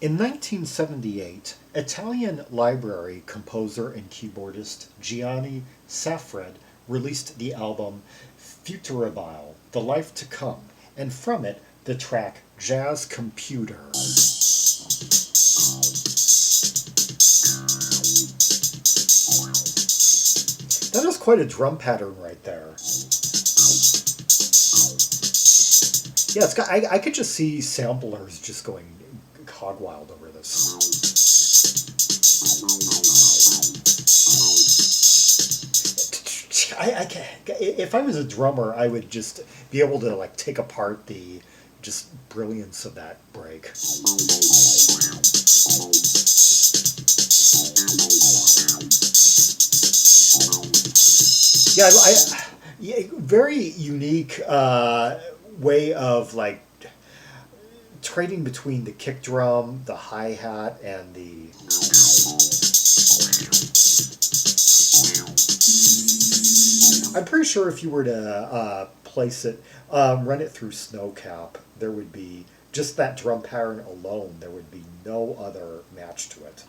In 1978, Italian library composer and keyboardist Gianni Safred released the album Futuribile, The Life to Come, and from it, the track Jazz Computer. That is quite a drum pattern right there. Yeah, it's got, I could just see samplers just going hog wild over this. I can't, if I was a drummer, I would just be able to like take apart the just brilliance of that break. Yeah, very unique way of like trading between the kick drum, the hi hat, and the. I'm pretty sure if you were to place it, run it through Snowcap, there would be just that drum pattern alone. There would be no other match to it.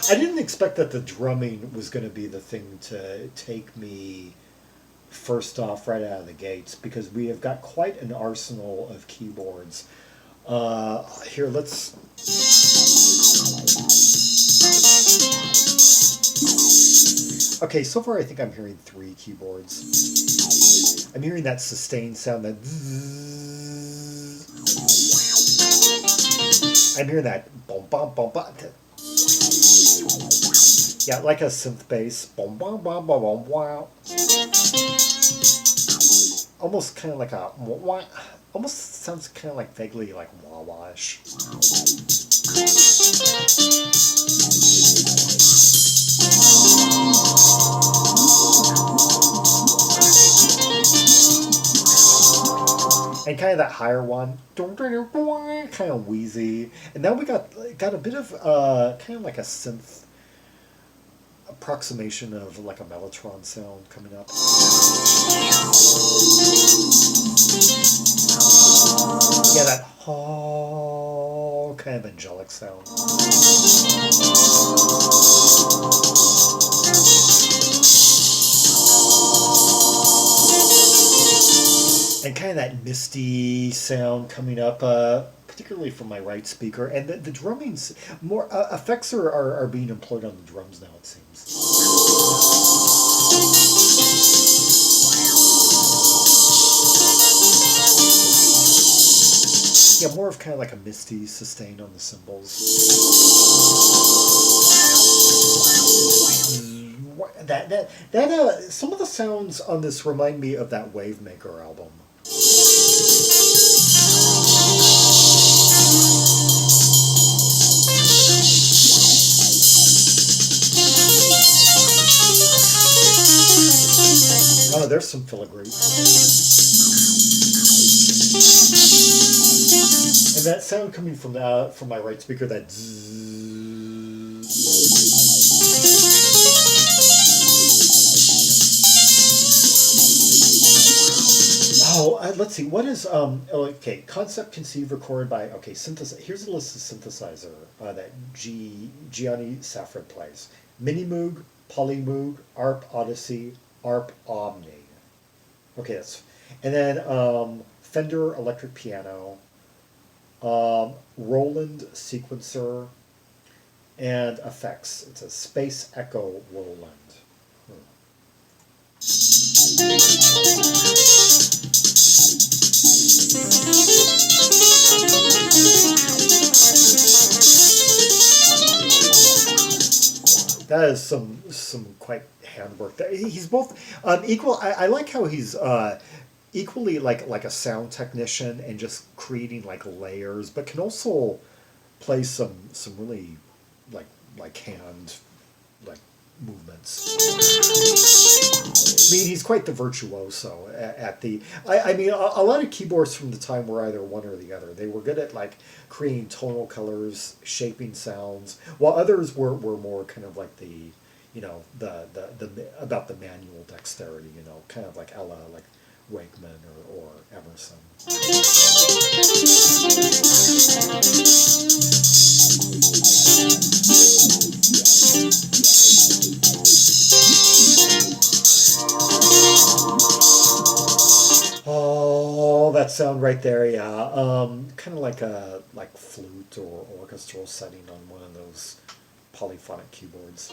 I didn't expect that the drumming was going to be the thing to take me first off right out of the gates because we have got quite an arsenal of keyboards. Here, let's. Okay, so far I think I'm hearing 3 keyboards. I'm hearing that sustained sound, that. I'm hearing that. Bum, bum, bum, bum. Yeah, like a synth bass. Bum, bum, bum, bum, bum, wow. Almost kind of like a. Almost sounds kind of like vaguely like wah-wah-ish. And kind of that higher one, kind of wheezy. And now we got a bit of kind of like a synth approximation of like a mellotron sound coming up. Yeah, that kind of angelic sound. And kind of that misty sound coming up, particularly from my right speaker. And the drumming's more effects are being employed on the drums now, it seems. Yeah, more of kind of like a misty sustain on the cymbals. Some of the sounds on this remind me of that Wavemaker album. Oh, there's some filigree. And that sound coming from my right speaker, that zzz. Oh, let's see. What is okay? Concept conceived, recorded by synthesizer. Here's a list of synthesizer that Gianni Safred plays: Mini Moog, Polymoog, ARP Odyssey, ARP Omni. Okay, that's and then Fender electric piano, Roland sequencer, and effects. It's a Space Echo Roland. That is some quite handwork. He's both equal. I like how he's equally like a sound technician and just creating like layers, but can also play some really like hand like movements. I mean, he's quite the virtuoso at the. I mean, a lot of keyboards from the time were either one or the other. They were good at like creating tonal colors, shaping sounds, while others were more kind of like the, the about the manual dexterity, kind of like a la like Wakeman or Emerson. Oh, that sound right there, yeah. Kind of like a like flute or orchestral setting on one of those polyphonic keyboards.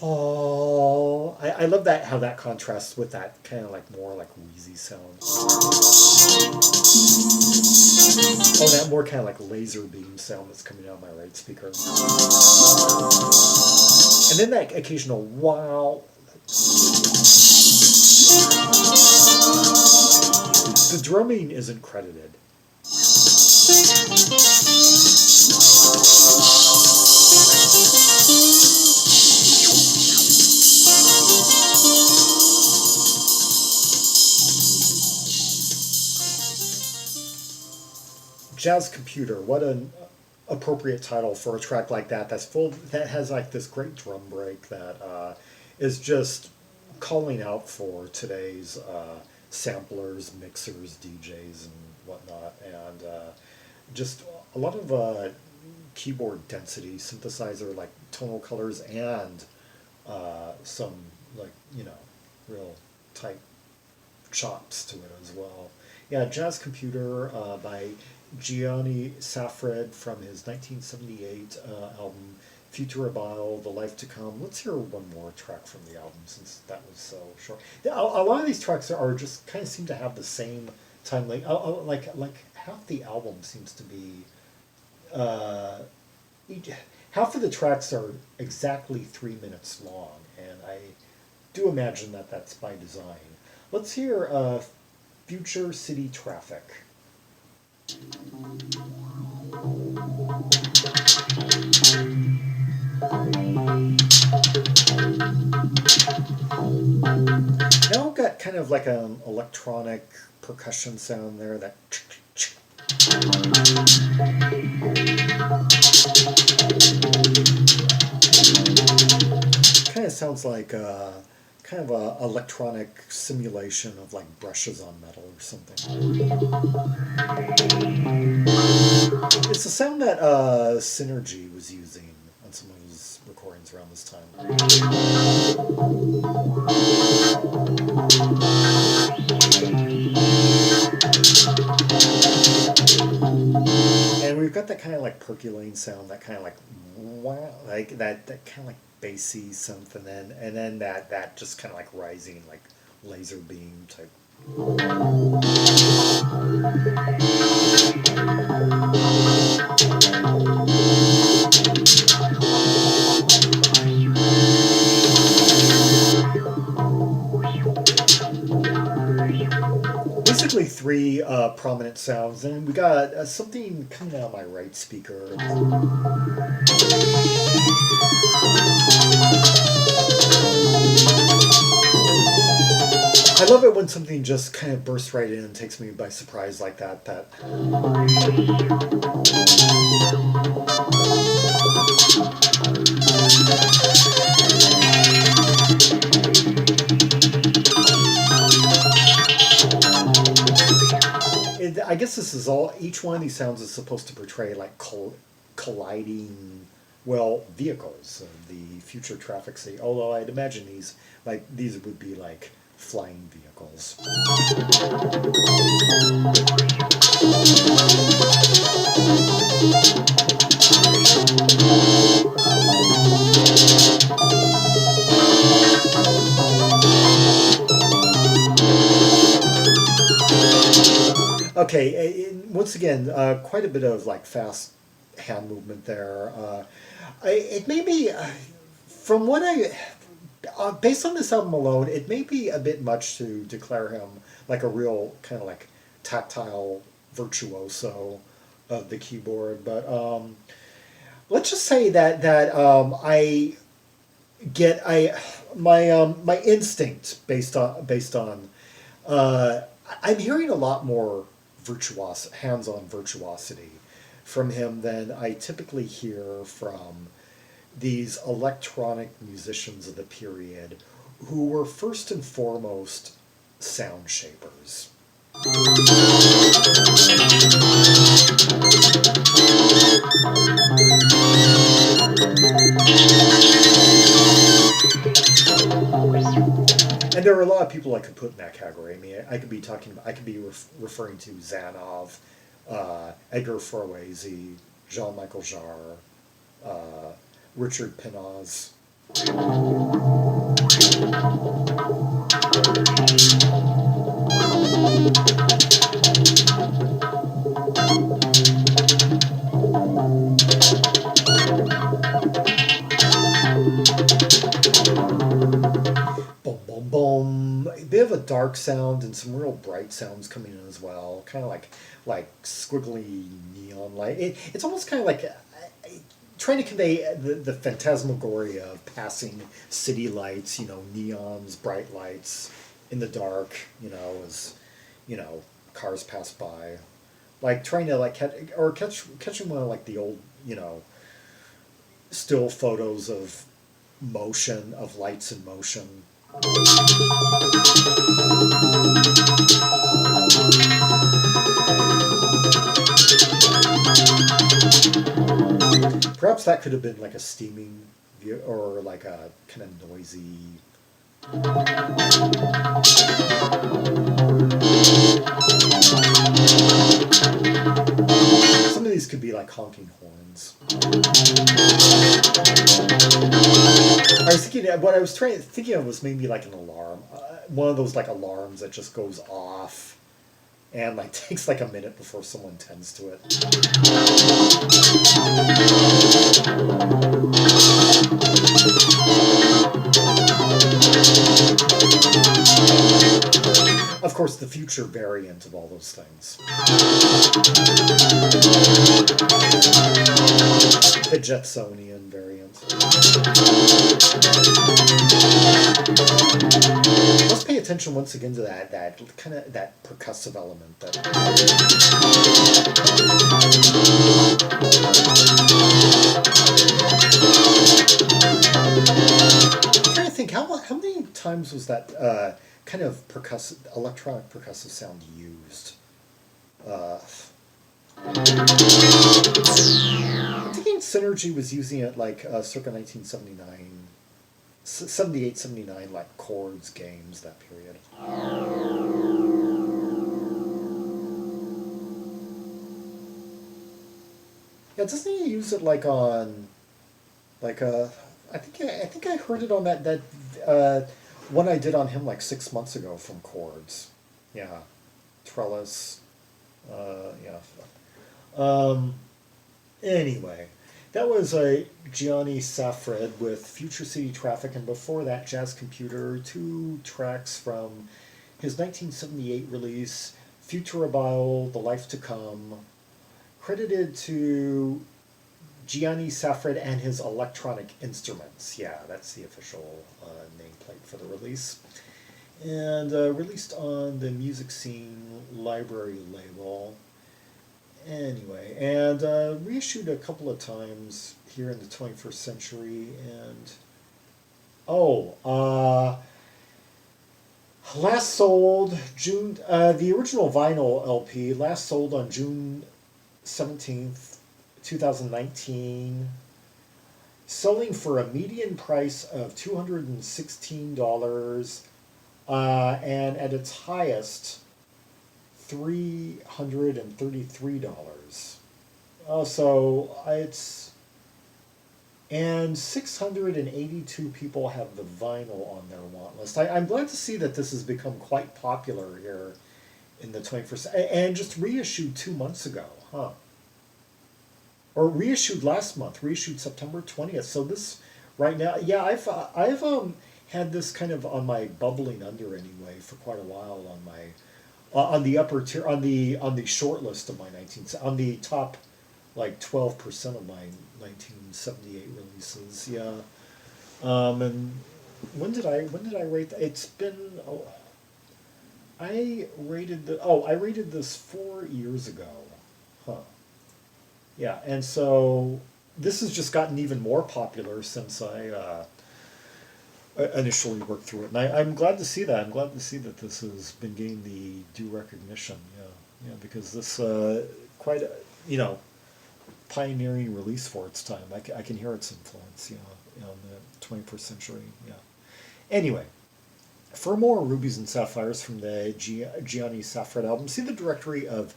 Oh, I love that how that contrasts with that kind of like more like wheezy sound. Oh, that more kind of like laser beam sound that's coming out of my right speaker. And then that occasional wow. The drumming isn't credited. Jazz Computer, what an appropriate title for a track like that. That has like this great drum break that is just calling out for today's samplers, mixers, DJs, and whatnot, and just a lot of keyboard density, synthesizer like tonal colors, and some like real tight chops to it as well. Yeah, Jazz Computer by Gianni Safred from his 1978 album Futuribile, The Life to Come. Let's hear one more track from the album since that was so short. A lot of these tracks are just kind of seem to have the same time length. Like half the album seems to be uh, half of the tracks are exactly 3 minutes long, and I do imagine that that's by design. Let's hear Future City Traffic. Now I've got kind of like an electronic percussion sound there that kind of sounds like kind of a electronic simulation of like brushes on metal or something. It's the sound that Synergy was using on some of his recordings around this time. And we've got that kind of like percolating sound, that kind of like wow, like that kind of like bassy something, and then that just kind of like rising like laser beam type. Basically three prominent sounds, and we got something coming out of my right speaker. I love it when something just kind of bursts right in and takes me by surprise like that. I guess this is all. Each one of these sounds is supposed to portray like colliding, well, vehicles of the future traffic city. Although I'd imagine these would be like flying vehicles. Okay, once again, quite a bit of like fast hand movement there. It may be, from what based on this album alone, it may be a bit much to declare him like a real kind of like tactile virtuoso of the keyboard. But let's just say that I get my instinct based on I'm hearing a lot more hands-on virtuosity from him than I typically hear from these electronic musicians of the period who were first and foremost sound shapers. And there are a lot of people I could put in that category. I mean, I could be referring to Zanov, Edgar Froese, Jean-Michel Jarre, Richard Pinaz. Boom, boom, boom. A bit of a dark sound and some real bright sounds coming in as well. Kind of like squiggly neon light. It's almost kind of like trying to convey the phantasmagoria of passing city lights. Neons, bright lights in the dark. As cars pass by. Like trying to catching one of like the old still photos of motion, of lights in motion. Perhaps that could have been like a steaming view or like a kind of noisy. Some of these could be like honking horns. What I was thinking of was maybe like an alarm, one of those like alarms that just goes off, and like takes like a minute before someone tends to it. Of course, the future variant of all those things. The Jetsonian variant. Let's pay attention once again to that kind of that percussive element. I'm trying to think how many times was that kind of electronic percussive sound used? I'm thinking Synergy was using it like circa 1979, 78, 79, like chords, games, that period. Yeah, doesn't he use it like on, like I think I heard it on that one I did on him like 6 months ago from chords. Yeah, Trellis. Yeah. Anyway, that was Gianni Safred with Future City Traffic, and before that, Jazz Computer, 2 tracks from his 1978 release, Futuribile, The Life to Come, credited to Gianni Safred and his electronic instruments. Yeah, that's the official nameplate for the release. And released on the Music Scene Library label. Anyway, and reissued a couple of times here in the 21st century. And last sold June. The original vinyl LP last sold on June 17th, 2019, selling for a median price of $216, and at its highest, $333. And 682 people have the vinyl on their want list. I'm glad to see that this has become quite popular here in the 21st, and just reissued 2 months ago, huh? Or reissued last month, reissued September 20th. So this right now, yeah, I've had this kind of on my bubbling under anyway for quite a while on my on the upper tier, on the short list of my on the top like 12% of my 1978 releases. Yeah. And when did I rate that? It's been I rated this 4 years ago. Huh. Yeah, and so this has just gotten even more popular since I initially worked through it, and I'm glad to see that. I'm glad to see that this has been getting the due recognition. Yeah, yeah, because this quite a, you know pioneering release for its time. I can hear its influence. In the 21st century. Yeah. Anyway, for more rubies and sapphires from the Gianni Safred album, see the directory of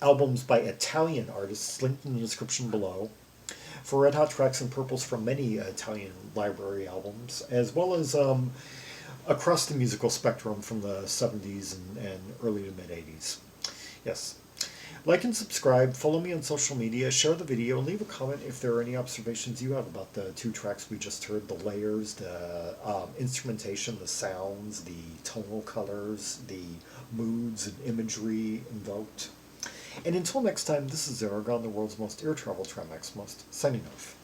albums by Italian artists linked in the description below. For red hot tracks and purples from many Italian library albums, as well as across the musical spectrum from the 70s and early to mid 80s. Yes. Like and subscribe, follow me on social media, share the video, and leave a comment if there are any observations you have about the two tracks we just heard, the layers, the instrumentation, the sounds, the tonal colors, the moods and imagery invoked. And until next time, this is Zaragon, the world's most air travel Trimax most, signing off.